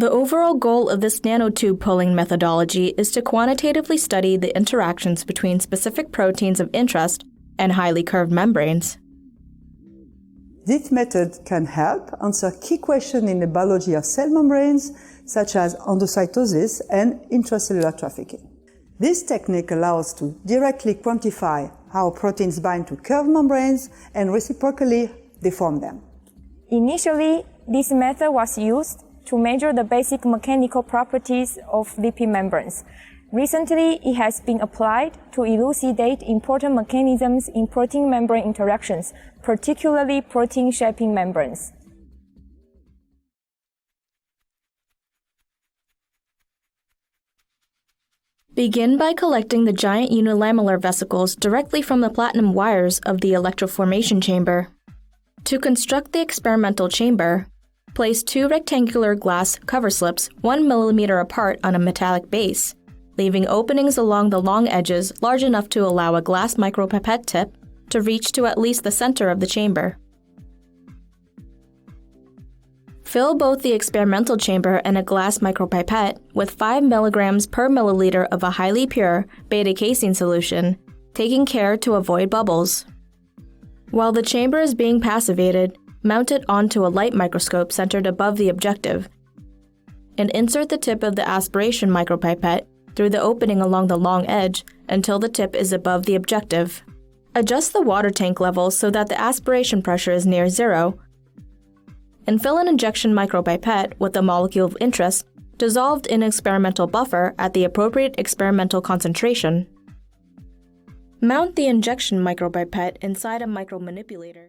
The overall goal of this nanotube pulling methodology is to quantitatively study the interactions between specific proteins of interest and highly curved membranes. This method can help answer key questions in the biology of cell membranes, such as endocytosis and intracellular trafficking. This technique allows to directly quantify how proteins bind to curved membranes and reciprocally deform them. Initially, this method was used to measure the basic mechanical properties of lipid membranes. Recently, it has been applied to elucidate important mechanisms in protein membrane interactions, particularly protein-shaping membranes. Begin by collecting the giant unilamellar vesicles directly from the platinum wires of the electroformation chamber. To construct the experimental chamber, place 2 rectangular glass cover slips 1 mm apart on a metallic base, leaving openings along the long edges large enough to allow a glass micropipette tip to reach to at least the center of the chamber. Fill both the experimental chamber and a glass micropipette with 5 mg per milliliter of a highly pure beta-casein solution, taking care to avoid bubbles. While the chamber is being passivated, mount it onto a light microscope centered above the objective, and insert the tip of the aspiration micropipette through the opening along the long edge until the tip is above the objective. Adjust the water tank level so that the aspiration pressure is near zero, and fill an injection micropipette with the molecule of interest dissolved in experimental buffer at the appropriate experimental concentration. Mount the injection micropipette inside a micromanipulator.